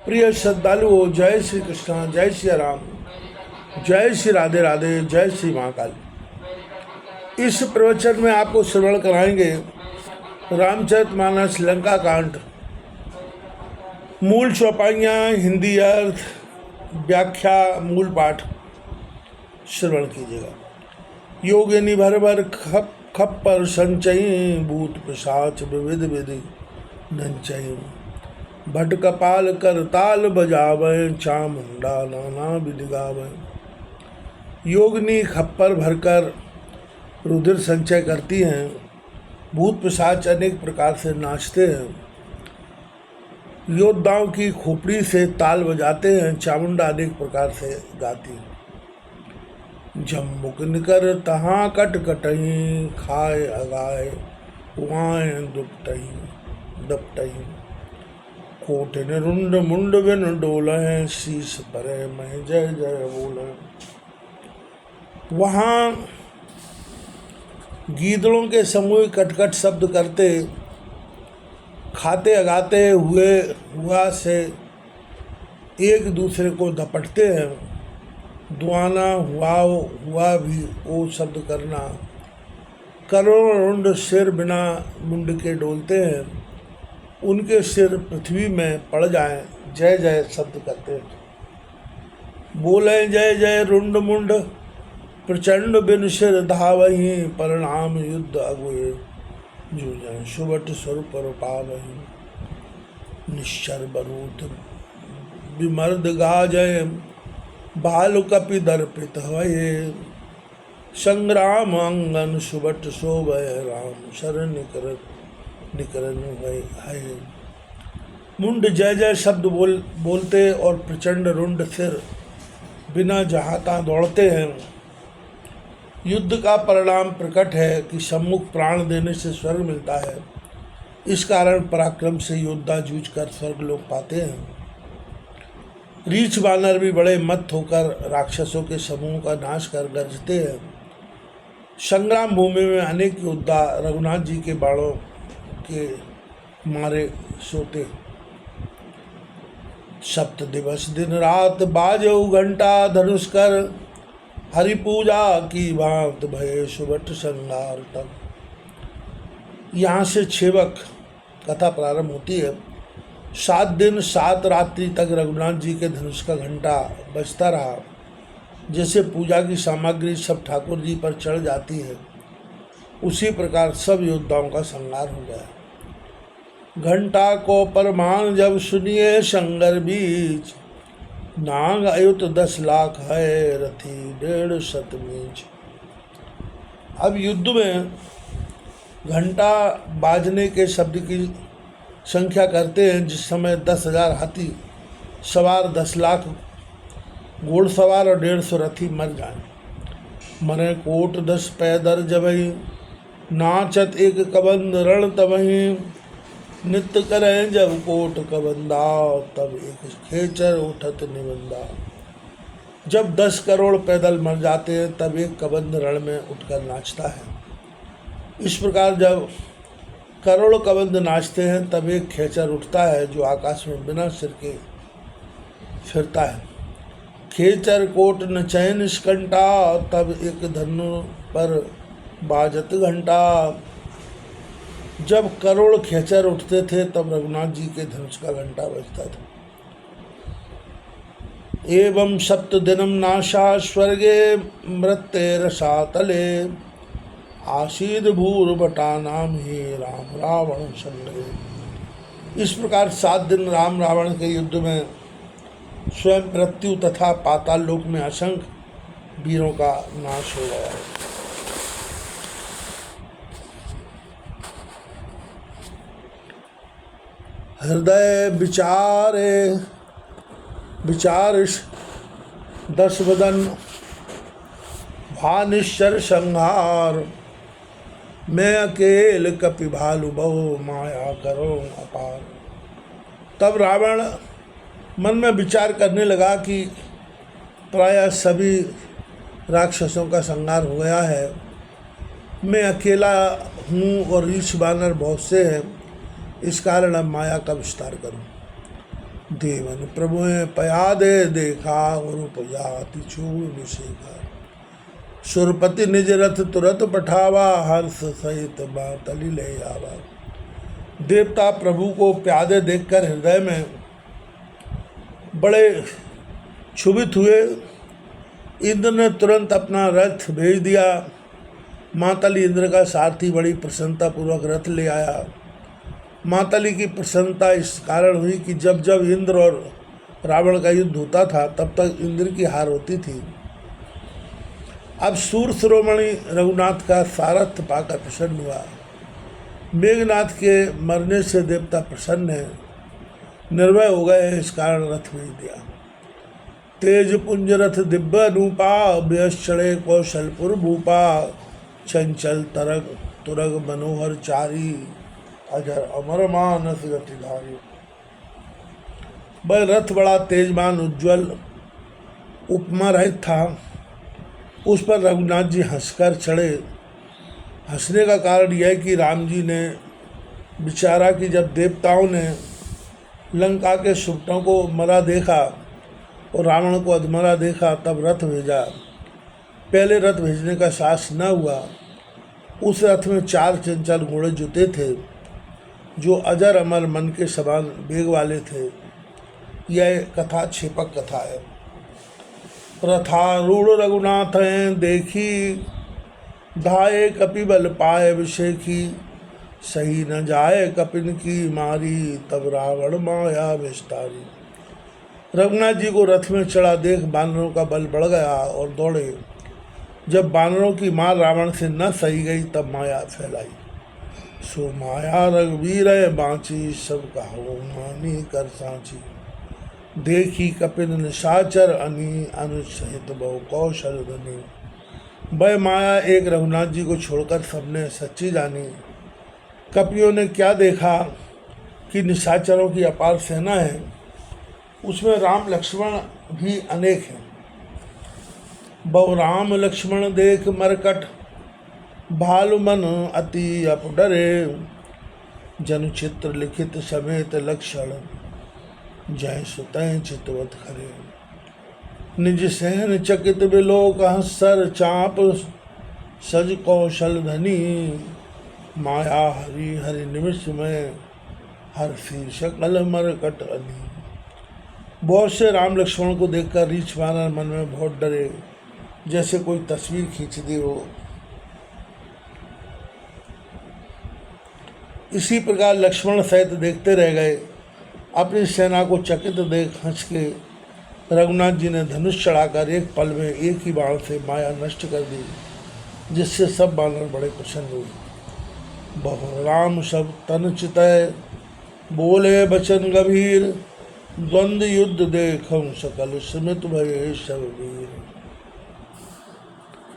प्रिय श्रद्धालुओं, जय श्री कृष्ण, जय श्री राम, जय श्री राधे राधे, जय श्री महाकाल। इस प्रवचन में आपको श्रवण कराएंगे रामचरितमानस लंका कांड, मूल चौपाइयाँ, हिंदी अर्थ, व्याख्या, मूल पाठ श्रवण कीजिएगा। योगिनी भर भर खप खप पर संचयी, भूत पिशाच विविध विधि नंचयी। भट कपाल कर ताल बजावे, चामुंडा नाना विधि गावे। योगिनी खप्पर भरकर रुधिर संचय करती हैं, भूत पिशाच अनेक प्रकार से नाचते हैं, योद्धाओं की खोपड़ी से ताल बजाते हैं, चामुंडा अनेक प्रकार से गाती हैं। जम्मुक निकर तहाँ कट कटही, खाए अगाए वाए दुपटही दपटही। कोटिन रुंड मुंड बिन डोले, शीश परे मैं जय जय बोले। वहाँ गीदड़ों के समूह कटकट शब्द करते, खाते अगाते हुआ से एक दूसरे को दपटते हैं। दुआना हुआ भी वो शब्द करना। करोड़ रुंड सिर बिना मुंड के डोलते हैं, उनके सिर पृथ्वी में पड़ जाएं, जय जय शब्द करते हैं। बोले जय जय रुंड मुंड, प्रचंड बिन सिर धावही, परिणाम युद्ध अगुए जूझें, सुबट स्वरूप पावही। निश्चर बरूत विमर्द गाजय, भालु कपि दर्पित हये। संग्राम अंगन सुबट शोभय, राम शरण निकरन है। मुंड जय जय शब्द बोलते और प्रचंड रुंड सिर बिना जहाता दौड़ते हैं। युद्ध का परिणाम प्रकट है कि सम्मुख प्राण देने से स्वर्ग मिलता है। इस कारण पराक्रम से योद्धा जूझ कर स्वर्ग लोग पाते हैं। रीछ बानर भी बड़े मत्त होकर राक्षसों के समूह का नाश कर गरजते हैं। संग्राम भूमि में अनेक योद्धा रघुनाथ जी के बाणों के मारे सोते। सप्त दिवस दिन रात बाजो घंटा, धनुष कर हरि पूजा की भांत, भये सुबट संगार तक। यहाँ से छेवक कथा प्रारंभ होती है। 7 दिन 7 रात्रि तक रघुनाथ जी के धनुष का घंटा बजता रहा। जैसे पूजा की सामग्री सब ठाकुर जी पर चढ़ जाती है, उसी प्रकार सब योद्धाओं का संहार हो गया। घंटा को परमान जब सुनिए संगर बीच, नाग अयुत 10 लाख है, रथी 150 मीच। अब युद्ध में घंटा बाजने के शब्द की संख्या करते हैं। जिस समय 10,000 हाथी सवार, 10 लाख घोड़सवार और 150 रथी मर जाएं। मरे कोट 10 पैदर जबही, नाचत एक कबंद रण तबही। नित्य करें जब कोट कबंदा, तब एक खेचर उठत निबंदा। जब 10 करोड़ पैदल मर जाते हैं, तब एक कबंद रण में उठकर नाचता है। इस प्रकार जब करोड़ कबंद नाचते हैं, तब एक खेचर उठता है जो आकाश में बिना सिर के फिरता है। खेचर कोट नचय निष्कंठा, तब एक धनु पर बाजत घंटा। जब करोड़ खेचर उठते थे, तब रघुनाथ जी के धनुष का घंटा बजता था। एवं सप्त दिनम नाशा स्वर्गे, मृत्ये रसातले। आसीद भूर्भटा नाम ही, राम रावण संगे। इस प्रकार 7 दिन राम रावण के युद्ध में स्वयं मृत्यु तथा पाताल लोक में असंख्य वीरों का नाश हो गया है। हृदय विचार 10 बदन, भानिश्चर संहार। मैं अकेल कपि भालु बहु, माया करो अपार। तब रावण मन में विचार करने लगा कि प्रायः सभी राक्षसों का संहार हो गया है। मैं अकेला हूँ और रीछ बानर बहुत से हैं, इस कारण अब माया का विस्तार करूं। देवन प्रभु पयादे देखा रूप जाति चूर निषेखा। सुरपति निज रथ तुरत पठावा हर्ष सहित बातली ले आवा। देवता प्रभु को प्यादे देखकर हृदय में बड़े क्षुभित हुए। इंद्र ने तुरंत अपना रथ भेज दिया। मातली इंद्र का सारथी बड़ी प्रसन्नता पूर्वक रथ ले आया। मातली की प्रसन्नता इस कारण हुई कि जब जब इंद्र और रावण का युद्ध होता था तब तक इंद्र की हार होती थी। अब सूर शिरोमणि रघुनाथ का सारथ पाकर प्रसन्न हुआ। मेघनाथ के मरने से देवता प्रसन्न है, निर्भय हो गए, इस कारण रथ भेज दिया। तेज पुंज रथ दिव्य अनुपा व्यश्चड़े कौशलपुर भूपा। चंचल तरग तुरग मनोहर चारी अजर अमर मानस गतिधारी। वह रथ बड़ा तेजमान उज्ज्वल उपमा रहित था। उस पर रघुनाथ जी हंसकर चढ़े। हंसने का कारण यह कि राम जी ने विचारा कि जब देवताओं ने लंका के सुरटों को मरा देखा और रावण को अधमरा देखा तब रथ भेजा। पहले रथ भेजने का साहस न हुआ। उस रथ में 4 चंचल घोड़े जुते थे जो अजर अमर मन के समान वेग वाले थे। यह कथा क्षेपक कथा है। रथारूढ़ रघुनाथ हैं देखी धाये कपि बल पाए अभिषेकी। सही न जाए कपिन की मारी तब रावण माया विस्तारी। रघुनाथ जी को रथ में चढ़ा देख बानरों का बल बढ़ गया और दौड़े। जब बानरों की मार रावण से न सही गई तब माया फैलाई। सो माया रघुवीर बाँची सब कहो मानी कर सांची। देखी कपिन निशाचर अनी अनुसहित बहु कौशल धनी। वह माया एक रघुनाथ जी को छोड़कर सबने सच्ची जानी। कपियों ने क्या देखा कि निशाचरों की अपार सेना है, उसमें राम लक्ष्मण भी अनेक हैं। बहु राम लक्ष्मण देख मरकट भालु मन अति अपडरे। जन चित्र लिखित समेत लक्षण जय सुतय चितवत खरे। निज सहन चकित बिलोक हंसर चाप सज कौशल धनी। माया हरि हरि निमिष में हर्षि सकल मरकट अनी। बहुत से राम लक्ष्मण को देखकर रीछ वानर मन में बहुत डरे, जैसे कोई तस्वीर खींच दी हो। इसी प्रकार लक्ष्मण सहित देखते रह गए। अपनी सेना को चकित देख हंस के रघुनाथ जी ने धनुष चढ़ाकर एक पल में एक ही बाण से माया नष्ट कर दी, जिससे सब बानर बड़े प्रसन्न हुए। बहु राम सब तन चितय बोले बचन गंभीर। द्वंद्व युद्ध देखूं सकल स्मित भये सब वीर।